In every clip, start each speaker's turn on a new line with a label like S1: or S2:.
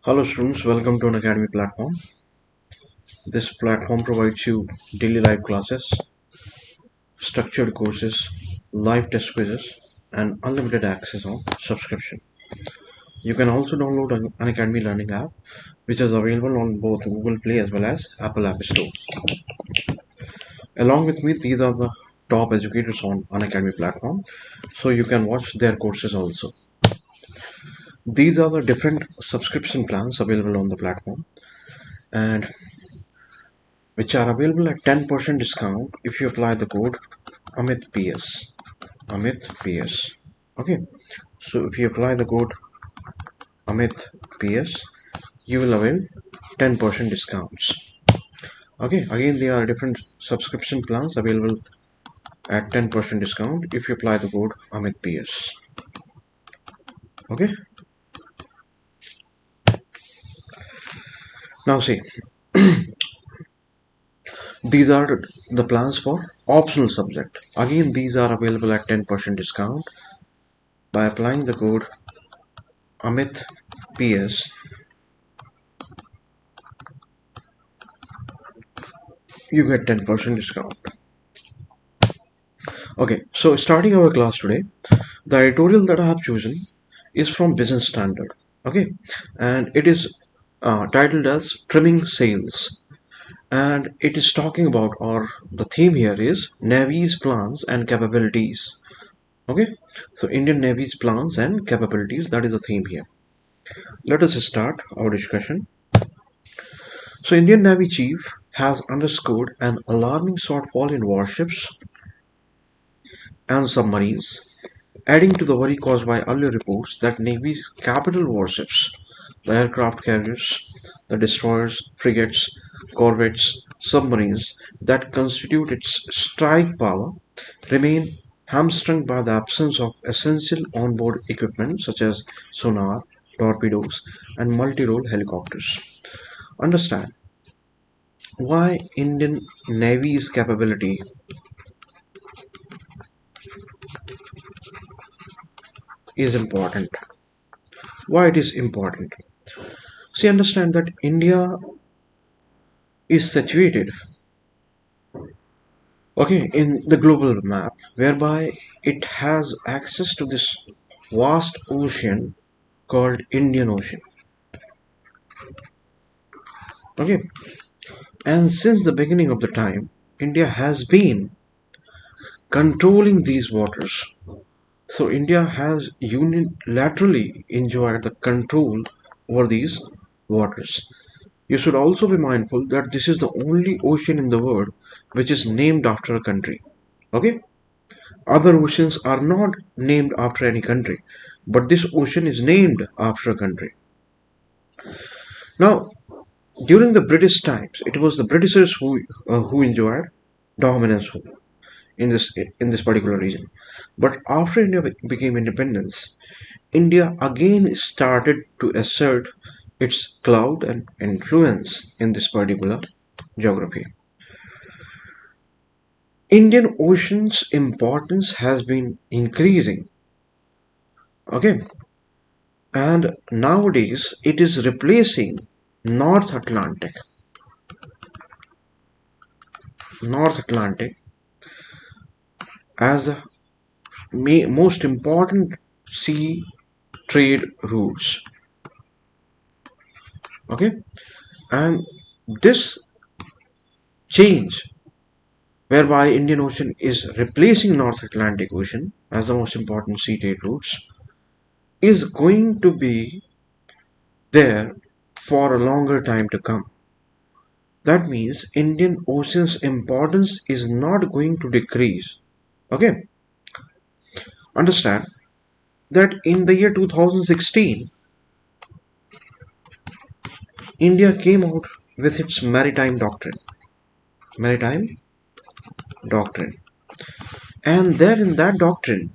S1: Hello students, welcome to Unacademy platform. This platform provides you daily live classes, structured courses, live test quizzes, and unlimited access on subscription. You can also download an Unacademy learning app, which is available on both Google Play as well as Apple App Store. Along with me, these are the top educators on Unacademy platform, so you can watch their courses also. These are the different subscription plans available on the platform, and which are available at 10% discount if you apply the code Amit PS. Amit PS. Okay, so if you apply the code Amit PS, you will avail 10% discounts. Okay, again, there are different subscription plans available at 10% discount if you apply the code Amit PS. Okay, now see, these are the plans for optional subject. Again, these are available at 10% discount by applying the code Amit PS. You get 10% discount. Okay, so starting our class today, the editorial that I have chosen is from Business Standard. Okay, and it is titled as Trimming Sails, and it is talking about, or the theme here is Navy's plans and capabilities. Okay, so Indian Navy's plans and capabilities, that is the theme here. Let us start our discussion. So Indian Navy Chief has underscored an alarming shortfall in warships and submarines, adding to the worry caused by earlier reports that Navy's capital warships, the aircraft carriers, the destroyers, frigates, corvettes, submarines that constitute its strike power, remain hamstrung by the absence of essential onboard equipment such as sonar, torpedoes, and multi-role helicopters. Understand why Indian Navy's capability is important. Why it is important? See, understand that India is situated, okay, in the global map, whereby it has access to this vast ocean called Indian Ocean. Okay, and since the beginning of the time, India has been controlling these waters. So India has unilaterally enjoyed the control over these waters. You should also be mindful that this is the only ocean in the world which is named after a country. Okay? Other oceans are not named after any country, but this ocean is named after a country. Now, during the British times, it was the Britishers who enjoyed dominance in this particular region. But after India became independence, India again started to assert its clout and influence in this particular geography. Indian Ocean's importance has been increasing. Okay, and nowadays it is replacing North Atlantic. North Atlantic as the most important sea trade routes. Okay, and this change whereby Indian Ocean is replacing North Atlantic Ocean as the most important sea trade routes is going to be there for a longer time to come. That means Indian Ocean's importance is not going to decrease. Okay, understand that in the year 2016, India came out with its maritime doctrine. Maritime doctrine. And there in that doctrine,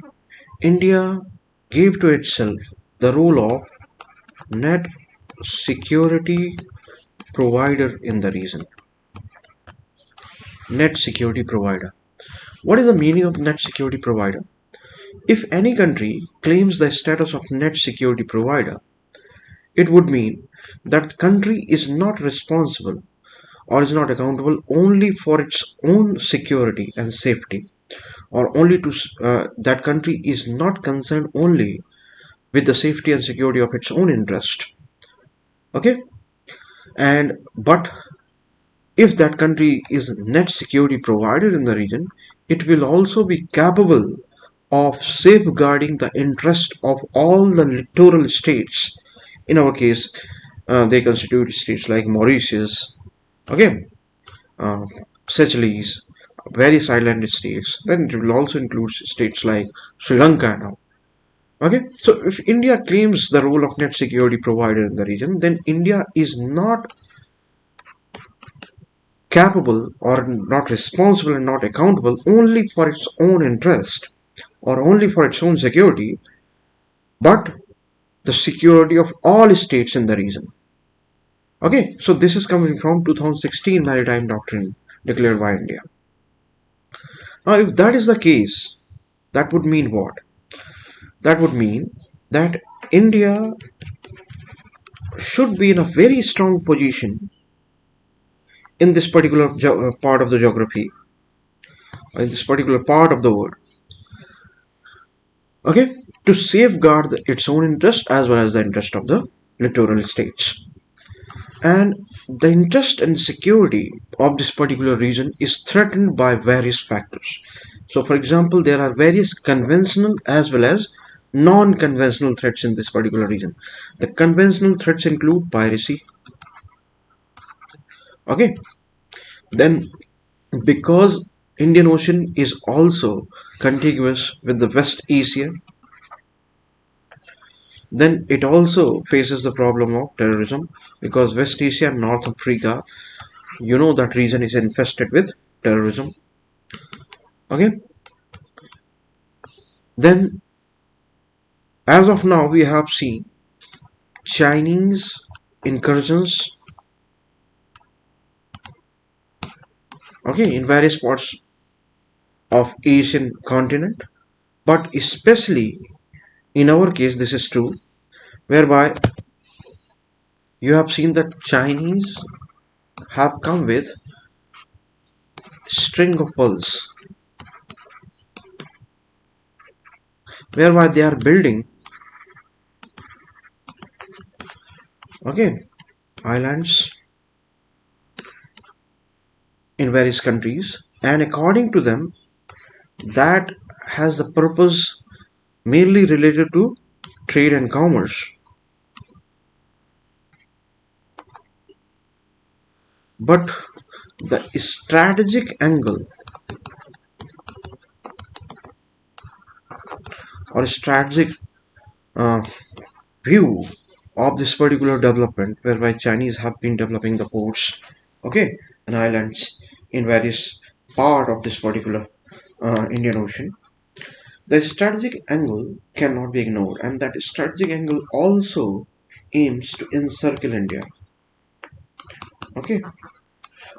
S1: India gave to itself the role of net security provider in the region. Net security provider. What is the meaning of net security provider? If any country claims the status of net security provider, it would mean that the country is not responsible or is not accountable only for its own security and safety, or only to that country is not concerned only with the safety and security of its own interest. Okay, and but if that country is net security provider in the region, it will also be capable of safeguarding the interest of all the littoral states. In our case, they constitute states like Mauritius, okay, uh, Seychelles, various island states. Then it will also include states like Sri Lanka now. Okay, so if India claims the role of net security provider in the region, then India is not capable or not responsible and not accountable only for its own interest or only for its own security, but the security of all states in the region. Okay, so this is coming from 2016 Maritime Doctrine declared by India. Now, if that is the case, that would mean what? That would mean that India should be in a very strong position in this particular part of the geography, in this particular part of the world, okay, to safeguard its own interest as well as the interest of the littoral states. And the interest and security of this particular region is threatened by various factors. So, for example, there are various conventional as well as non-conventional threats in this particular region. The conventional threats include piracy. Okay, then because Indian Ocean is also contiguous with the West Asia, then it also faces the problem of terrorism, because West Asia and North Africa, you know, that region is infested with terrorism. Okay, then as of now we have seen Chinese incursions, okay, in various parts of Asian continent, but especially in our case this is true, whereby you have seen that Chinese have come with string of pearls, whereby they are building, okay, islands in various countries, and according to them that has the purpose mainly related to trade and commerce. But the strategic angle or strategic uh, view of this particular development, whereby Chinese have been developing the ports, okay, and islands in various part of this particular Indian Ocean, the strategic angle cannot be ignored, and that strategic angle also aims to encircle India. Okay,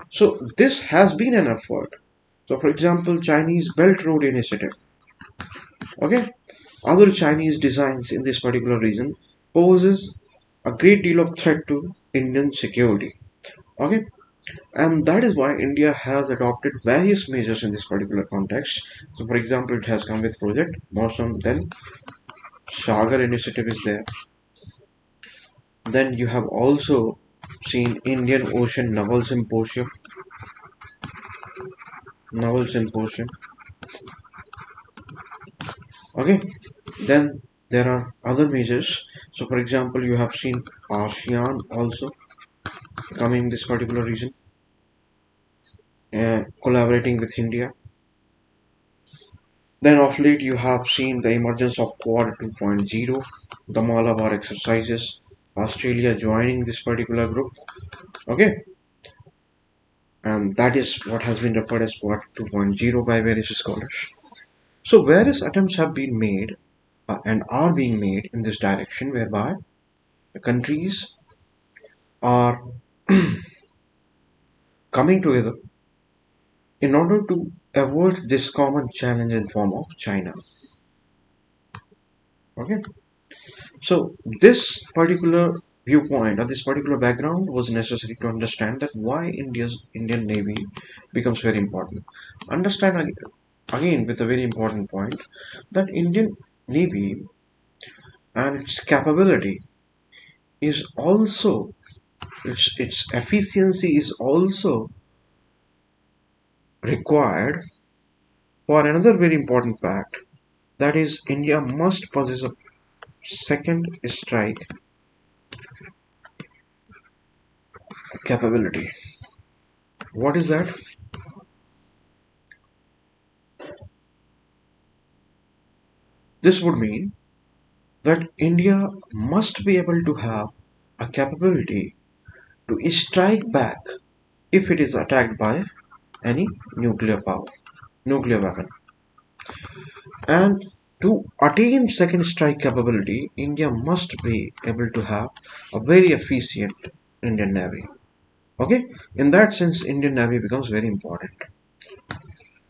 S1: so this has been an effort. So, for example, Chinese Belt Road Initiative, okay, other Chinese designs in this particular region poses a great deal of threat to Indian security. Okay, and that is why India has adopted various measures in this particular context. So, for example, it has come with Project Mosam, then Sagar initiative is there. Then you have also seen Indian Ocean Naval Symposium. Okay, then there are other measures. So, for example, you have seen ASEAN also coming in this particular region, collaborating with India. Then of late you have seen the emergence of Quad 2.0, the Malabar exercises, Australia joining this particular group. Okay, and that is what has been referred as Quad 2.0 by various scholars. So various attempts have been made and are being made in this direction, whereby the countries are coming together in order to avoid this common challenge in form of China. Okay, so this particular viewpoint or this particular background was necessary to understand that why India's Indian Navy becomes very important. Understand again with a very important point that Indian Navy and its capability is also its efficiency is also required for another very important fact, that is India must possess a second strike capability. What is that? This would mean that India must be able to have a capability to strike back if it is attacked by any nuclear power, nuclear weapon. And to attain second strike capability, India must be able to have a very efficient Indian Navy. Okay, in that sense, Indian Navy becomes very important.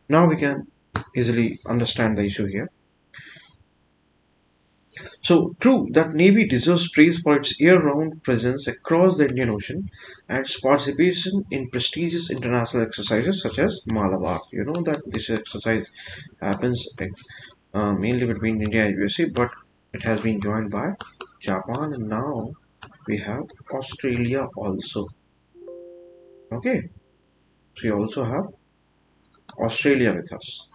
S1: Now we can easily understand the issue here. So true that Navy deserves praise for its year-round presence across the Indian Ocean and its participation in prestigious international exercises such as Malabar. You know that this exercise happens mainly between India and USA, but it has been joined by Japan, and now we have Australia also. Okay, so we also have Australia with us.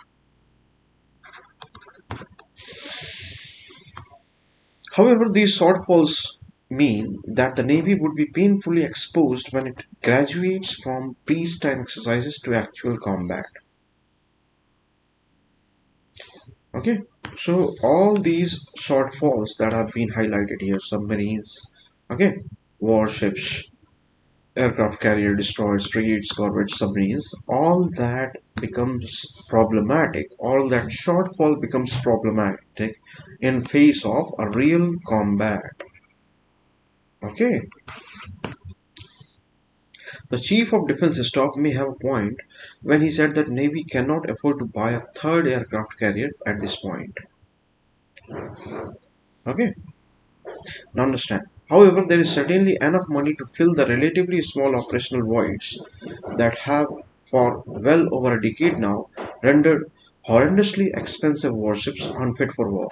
S1: However, these shortfalls mean that the Navy would be painfully exposed when it graduates from peacetime exercises to actual combat. Okay, so all these shortfalls that have been highlighted here, submarines, okay, warships, aircraft carrier, destroyers, frigates, corvettes, submarines, all that becomes problematic. All that shortfall becomes problematic in face of a real combat. Okay, the Chief of Defense Staff may have a point when he said that Navy cannot afford to buy a third aircraft carrier at this point. Okay, now understand. However, there is certainly enough money to fill the relatively small operational voids that have, for well over a decade now, rendered horrendously expensive warships unfit for war.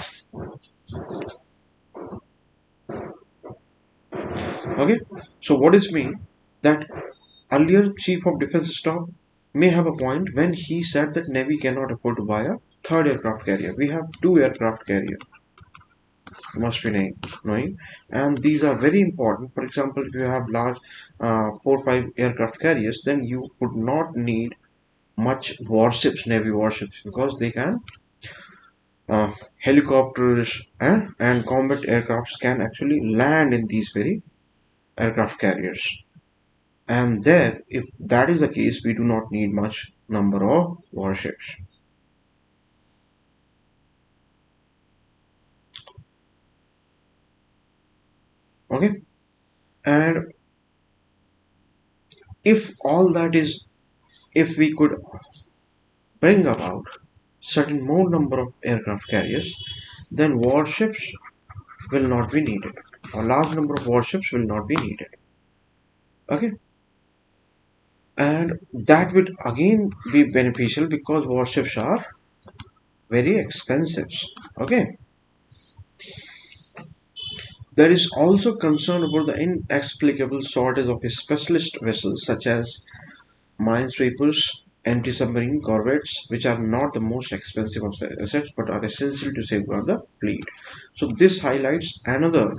S1: Okay, so what does mean that earlier Chief of Defense Staff may have a point when he said that Navy cannot afford to buy a third aircraft carrier. We have two aircraft carriers, must be knowing, and these are very important. For example, if you have large 4 or 5 aircraft carriers, then you would not need much warships, Navy warships, because they can helicopters and combat aircrafts can actually land in these very aircraft carriers. And there, if that is the case, we do not need much number of warships. Okay, and if all that is, if we could bring about certain more number of aircraft carriers, then warships will not be needed. A large number of warships will not be needed. Okay, and that would again be beneficial because warships are very expensive. Okay, there is also concern about the inexplicable shortage of specialist vessels such as minesweepers, anti-submarine corvettes, which are not the most expensive of the assets but are essential to safeguard the fleet. So this highlights another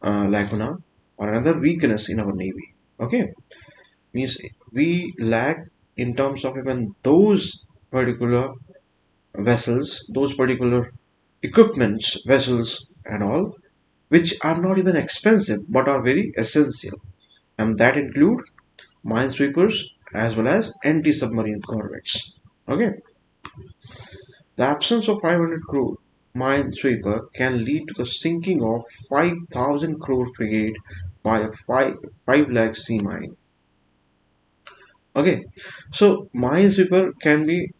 S1: lacuna or another weakness in our navy. Okay, means we lack in terms of even those particular vessels, those particular equipments, vessels, and all, which are not even expensive but are very essential, and that include minesweepers as well as anti-submarine corvettes. Okay, the absence of 500 crore minesweeper can lead to the sinking of 5,000 crore frigate by a 5 lakh sea mine. Okay, so minesweeper can be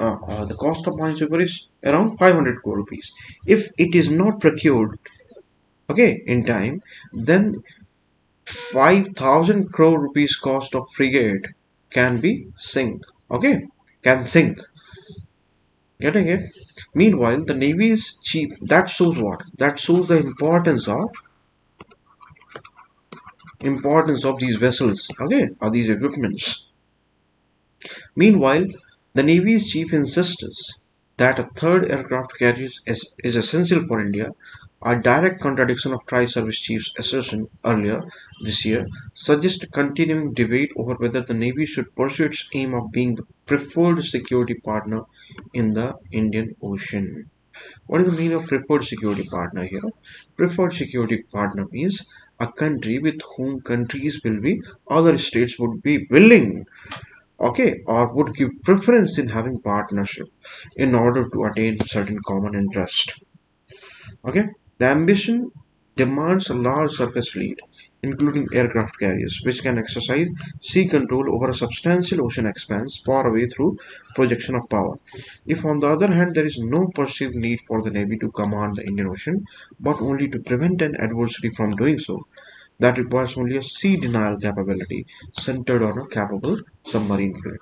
S1: the cost of minesweeper is around 500 crore rupees. If it is not procured, okay, in time, then 5,000 crore rupees cost of frigate can be sink. Okay, can sink. Getting it? Meanwhile, the navy is cheap. That shows what? That shows the importance of these vessels. Okay, or these equipments. Meanwhile, the Navy's chief insists that a third aircraft carrier is essential for India, a direct contradiction of Tri-Service Chief's assertion earlier this year, suggests a continuing debate over whether the Navy should pursue its aim of being the preferred security partner in the Indian Ocean. What is the meaning of preferred security partner here? Preferred security partner means a country with whom countries will be, other states would be willing, okay, or would give preference in having partnership in order to attain certain common interest. Okay, the ambition demands a large surface fleet, including aircraft carriers, which can exercise sea control over a substantial ocean expanse far away through projection of power. If, on the other hand, there is no perceived need for the Navy to command the Indian Ocean, but only to prevent an adversary from doing so, that requires only a sea denial capability centered on a capable submarine fleet.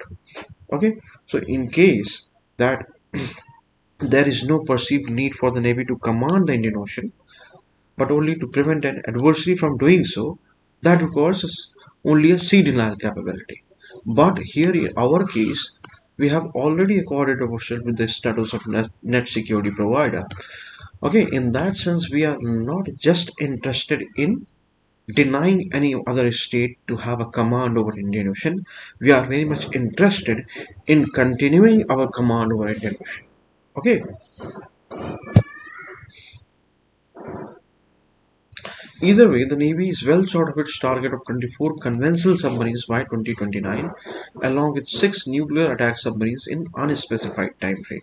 S1: Okay, so in case that there is no perceived need for the Navy to command the Indian Ocean, but only to prevent an adversary from doing so, that requires only a sea denial capability. But here in our case, we have already accorded ourselves with the status of net security provider. Okay, in that sense, we are not just interested in denying any other state to have a command over Indian Ocean. We are very much interested in continuing our command over Indian Ocean. Okay. Either way, the Navy is well short of its target of 24 conventional submarines by 2029, along with 6 nuclear attack submarines in unspecified time frame.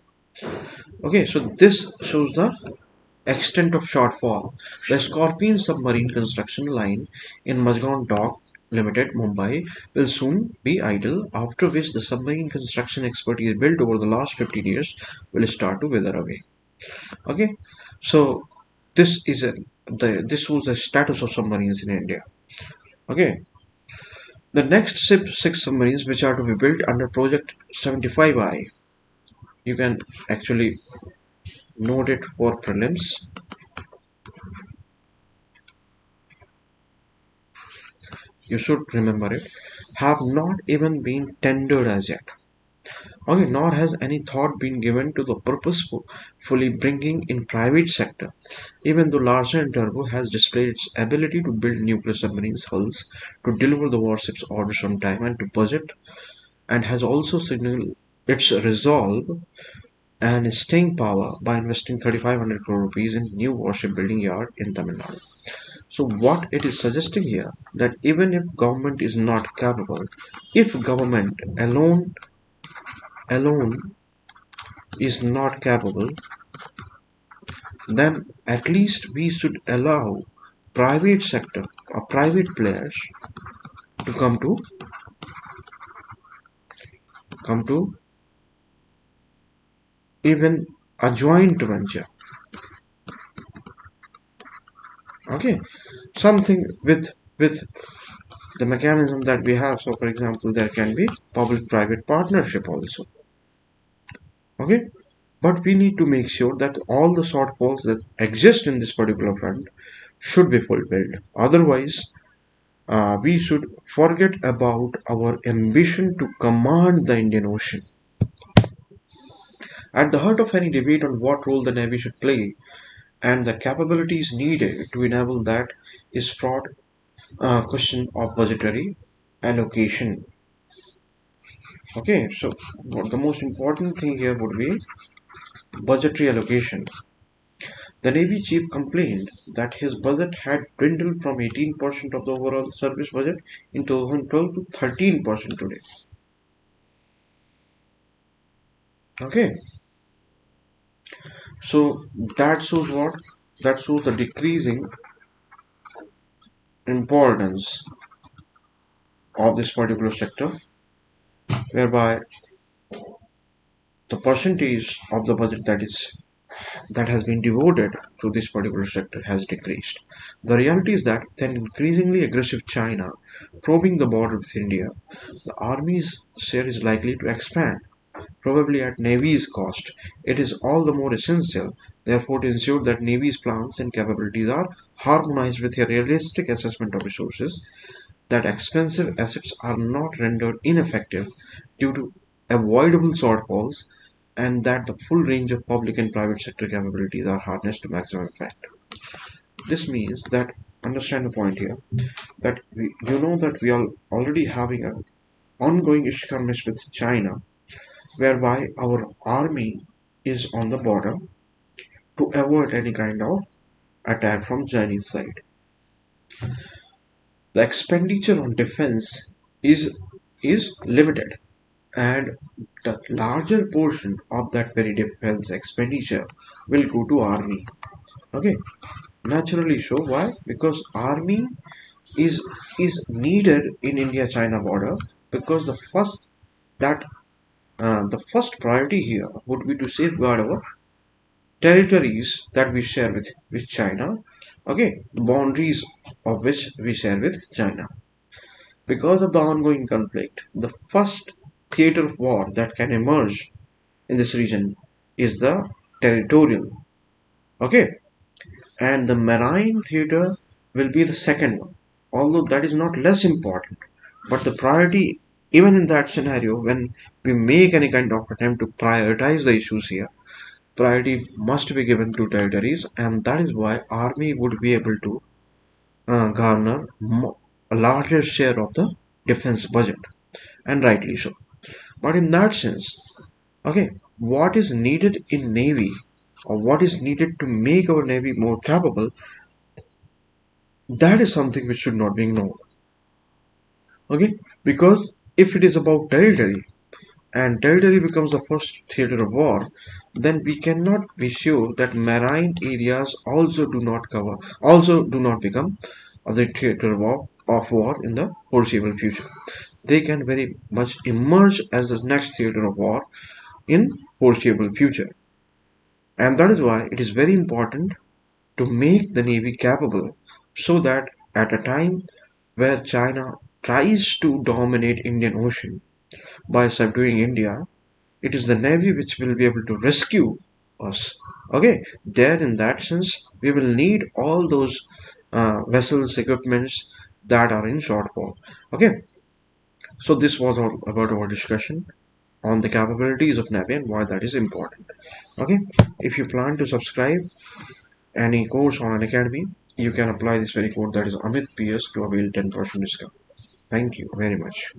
S1: Okay, so this shows the extent of shortfall. The Scorpion submarine construction line in Mazgaon Dock Limited, Mumbai, will soon be idle, after which the submarine construction expertise built over the last 15 years will start to wither away. Okay, so this is this was the status of submarines in India. Okay, the next six submarines which are to be built under Project 75I, you can actually note it for prelims. You should remember it. Have not even been tendered as yet. Okay, nor has any thought been given to the purposefully bringing in private sector, even though Larsen & Turbo has displayed its ability to build nuclear submarines hulls, to deliver the warships orders on time and to budget, and has also signaled its resolve and staying power by investing 3,500 crore rupees in new warship building yard in Tamil Nadu. So what it is suggesting here, that even if government is not capable, if government alone is not capable, then at least we should allow private sector or private players to come to even a joint venture. Okay, something with the mechanism that we have. So for example, there can be public private partnership also. Okay, but we need to make sure that all the shortfalls that exist in this particular front should be fulfilled. Otherwise, we should forget about our ambition to command the Indian Ocean. At the heart of any debate on what role the Navy should play and the capabilities needed to enable that is fraught question of budgetary allocation. Okay, so what the most important thing here would be budgetary allocation. The Navy chief complained that his budget had dwindled from 18% of the overall service budget in 2012 to 13% today. Okay, so that shows what? That shows the decreasing importance of this particular sector, whereby the percentage of the budget that has been devoted to this particular sector has decreased. The reality is that with an increasingly aggressive China probing the border with India, the army's share is likely to expand, probably at Navy's cost. It is all the more essential, therefore, to ensure that Navy's plans and capabilities are harmonized with a realistic assessment of resources, that expensive assets are not rendered ineffective due to avoidable shortfalls, and that the full range of public and private sector capabilities are harnessed to maximum effect. This means that, understand the point here, that that we are already having an ongoing skirmish with China, whereby our army is on the border to avoid any kind of attack from Chinese side. The expenditure on defense is limited, and the larger portion of that very defense expenditure will go to army. Okay, naturally so. Why? Because army is needed in India China border, because that the first priority here would be to safeguard our territories that we share with China. Okay, the boundaries of which we share with China. Because of the ongoing conflict, the first theater of war that can emerge in this region is the territorial. Okay, and the marine theater will be the second one, although that is not less important. But the priority, even in that scenario, when we make any kind of attempt to prioritize the issues here, priority must be given to territories, and that is why army would be able to garner a larger share of the defense budget, and rightly so. But in that sense, okay, what is needed in navy, or what is needed to make our navy more capable, that is something which should not be ignored. Okay, because if it is about territory, and territory becomes the first theater of war, then we cannot be sure that marine areas also do not become the theater of war in the foreseeable future. They can very much emerge as the next theater of war in foreseeable future. And that is why it is very important to make the navy capable, so that at a time where China tries to dominate Indian Ocean by subduing India, it is the navy which will be able to rescue us. Okay, there in that sense, we will need all those vessels, equipments that are in shortfall. Okay, so this was all about our discussion on the capabilities of navy and why that is important. Okay, if you plan to subscribe any course on Unacademy, you can apply this very code, that is Amit PS, to avail 10% discount. Thank you very much.